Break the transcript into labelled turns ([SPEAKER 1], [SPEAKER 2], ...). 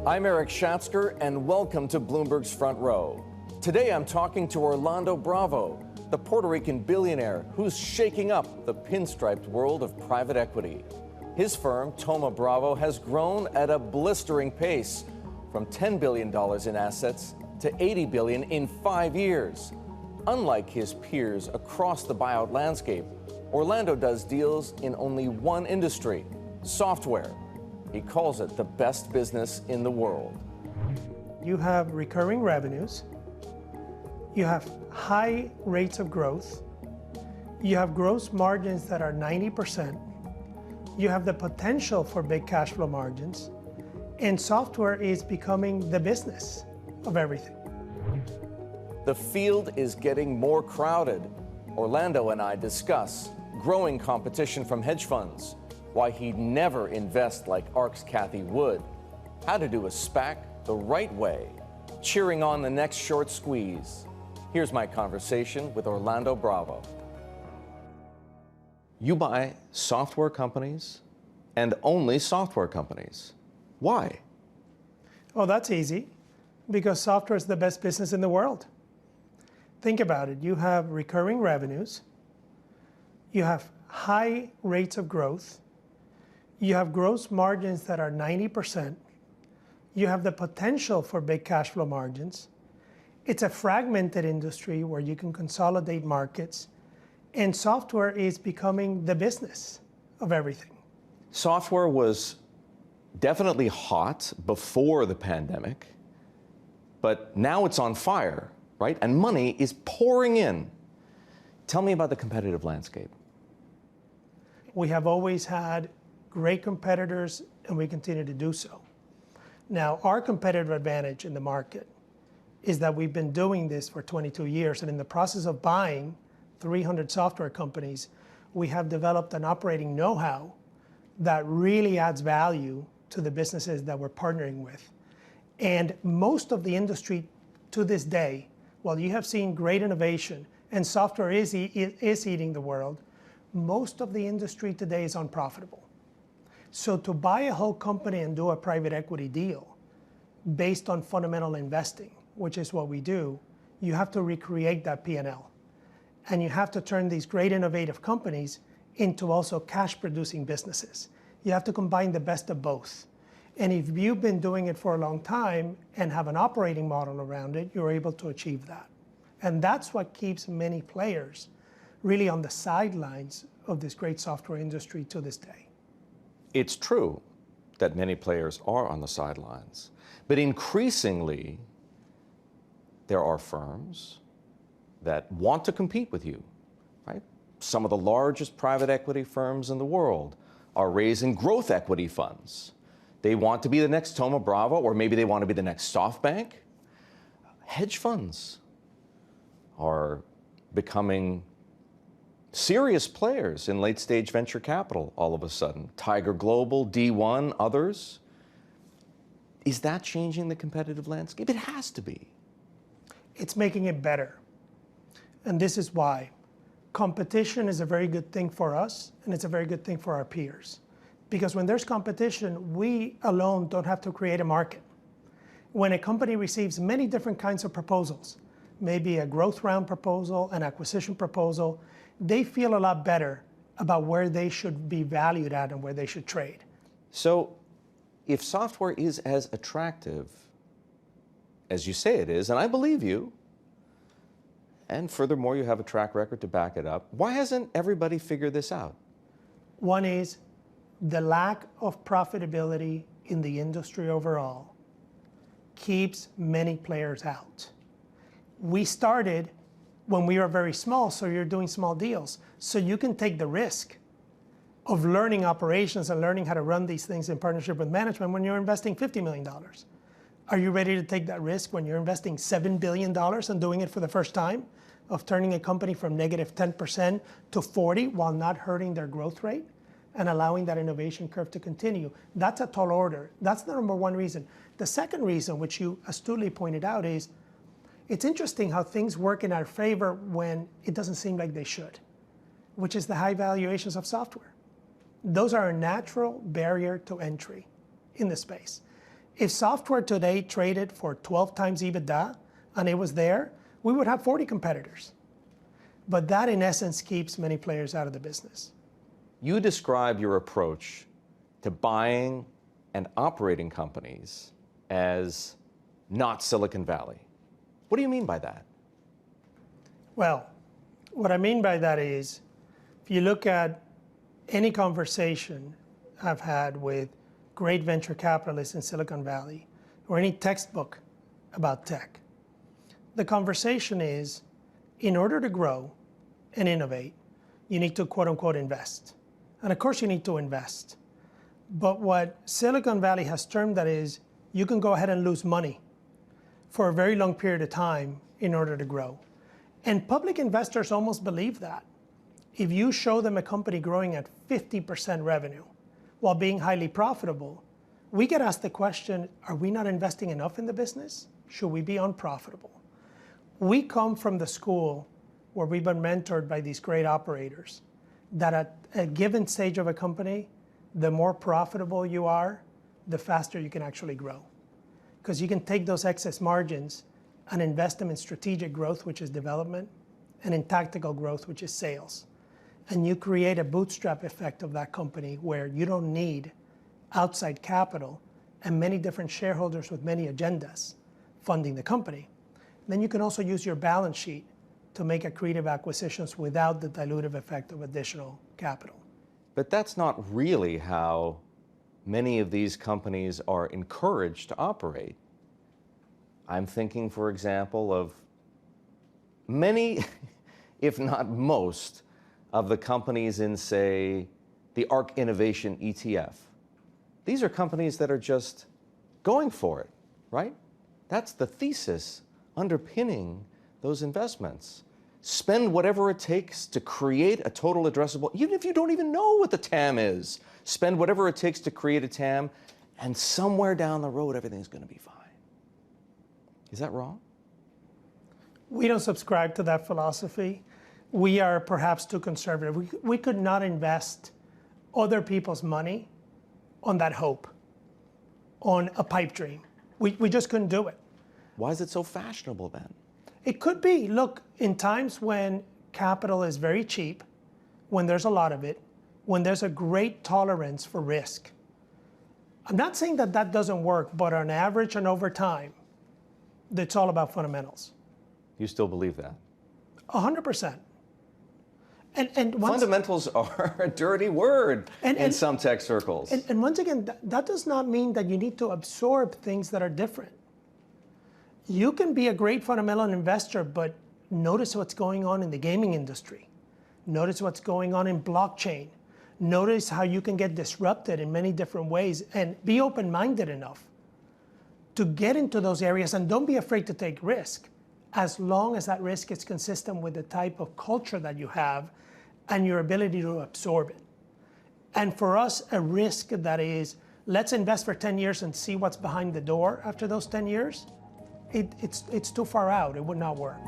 [SPEAKER 1] I'm Eric Schatzker, and welcome to Bloomberg's Front Row. Today I'm talking to Orlando Bravo, the Puerto Rican billionaire who's shaking up the pinstriped world of private equity. His firm, Thoma Bravo, has grown at a blistering pace, from $10 billion in assets to $80 billion in 5 years. Unlike his peers across the buyout landscape, Orlando does deals in only one industry: software. He calls it the best business in the world.
[SPEAKER 2] You have recurring revenues, you have high rates of growth, you have gross margins that are 90%, you have the potential for big cash flow margins, and software is becoming the business of everything.
[SPEAKER 1] The field is getting more crowded. Orlando and I discuss growing competition from hedge funds, why he'd never invest like ARK's Cathie Wood, how to do a SPAC the right way, cheering on the next short squeeze. Here's my conversation with Orlando Bravo. You buy software companies and only software companies. Why?
[SPEAKER 2] Oh, that's easy, because software is the best business in the world. Think about it. You have recurring revenues, you have high rates of growth, you have gross margins that are 90%, you have the potential for big cash flow margins. It's a fragmented industry where you can consolidate markets, and software is becoming the business of everything.
[SPEAKER 1] Software was definitely hot before the pandemic, but now it's on fire, right? And money is pouring in. Tell me about the competitive landscape.
[SPEAKER 2] We have always had great competitors, and we continue to do so. Now, our competitive advantage in the market is that we've been doing this for 22 years, and in the process of buying 300 software companies, we have developed an operating know-how that really adds value to the businesses that we're partnering with. And most of the industry to this day, while you have seen great innovation and software is eating the world, most of the industry today is unprofitable. So to buy a whole company and do a private equity deal based on fundamental investing, which is what we do, you have to recreate that P&L. And you have to turn these great innovative companies into also cash producing businesses. You have to combine the best of both. And if you've been doing it for a long time and have an operating model around it, you're able to achieve that. And that's what keeps many players really on the sidelines of this great software industry to this day.
[SPEAKER 1] It's true that many players are on the sidelines, but increasingly there are firms that want to compete with you, right? Some of the largest private equity firms in the world are raising growth equity funds. They want to be the next Thoma Bravo, or maybe they want to be the next SoftBank. Hedge funds are becoming serious players in late-stage venture capital all of a sudden. Tiger Global, D1, others. Is that changing the competitive landscape? It has to be.
[SPEAKER 2] It's making it better. And this is why. Competition is a very good thing for us, and it's a very good thing for our peers. Because when there's competition, we alone don't have to create a market. When a company receives many different kinds of proposals, maybe a growth round proposal, an acquisition proposal, they feel a lot better about where they should be valued at and where they should trade.
[SPEAKER 1] So if software is as attractive as you say it is, and I believe you, and furthermore you have a track record to back it up, why hasn't everybody figured this out?
[SPEAKER 2] One is the lack of profitability in the industry overall keeps many players out. We started when we were very small, so you're doing small deals. So you can take the risk of learning operations and learning how to run these things in partnership with management when you're investing $50 million. Are you ready to take that risk when you're investing $7 billion and doing it for the first time, of turning a company from negative 10% to 40 while not hurting their growth rate and allowing that innovation curve to continue? That's a tall order. That's the number one reason. The second reason, which you astutely pointed out, is it's interesting how things work in our favor when it doesn't seem like they should, which is the high valuations of software. Those are a natural barrier to entry in the space. If software today traded for 12 times EBITDA and it was there, we would have 40 competitors. But that, in essence, keeps many players out of the business.
[SPEAKER 1] You describe your approach to buying and operating companies as not Silicon Valley. What do you mean by that?
[SPEAKER 2] Well, what I mean by that is, if you look at any conversation I've had with great venture capitalists in Silicon Valley, or any textbook about tech, the conversation is, in order to grow and innovate, you need to quote unquote invest. And of course you need to invest. But what Silicon Valley has termed that is, you can go ahead and lose money for a very long period of time in order to grow. And public investors almost believe that. If you show them a company growing at 50% revenue while being highly profitable, we get asked the question, are we not investing enough in the business? Should we be unprofitable? We come from the school where we've been mentored by these great operators, that at a given stage of a company, the more profitable you are, the faster you can actually grow. Because you can take those excess margins and invest them in strategic growth, which is development, and in tactical growth, which is sales. And you create a bootstrap effect of that company where you don't need outside capital and many different shareholders with many agendas funding the company. Then you can also use your balance sheet to make accretive acquisitions without the dilutive effect of additional capital.
[SPEAKER 1] But that's not really how many of these companies are encouraged to operate. I'm thinking, for example, of many, if not most, of the companies in, say, the ARC Innovation ETF. These are companies that are just going for it, right? That's the thesis underpinning those investments. Spend whatever it takes to create a total addressable, even if you don't even know what the TAM is, spend whatever it takes to create a TAM, and somewhere down the road, everything's going to be fine. Is that wrong?
[SPEAKER 2] We don't subscribe to that philosophy. We are perhaps too conservative. We could not invest other people's money on that hope, on a pipe dream. We just couldn't do it.
[SPEAKER 1] Why is it so fashionable then?
[SPEAKER 2] It could be. Look, in times when capital is very cheap, when there's a lot of it, when there's a great tolerance for risk. I'm not saying that that doesn't work, but on average and over time, it's all about fundamentals.
[SPEAKER 1] You still believe that?
[SPEAKER 2] 100%. And
[SPEAKER 1] fundamentals are a dirty word in some tech circles.
[SPEAKER 2] And once again, that does not mean that you need to absorb things that are different. You can be a great fundamental investor, but notice what's going on in the gaming industry. Notice what's going on in blockchain. Notice how you can get disrupted in many different ways, and be open-minded enough to get into those areas, and don't be afraid to take risk, as long as that risk is consistent with the type of culture that you have and your ability to absorb it. And for us, a risk that is, let's invest for 10 years and see what's behind the door after those 10 years, it's too far out. It would not work.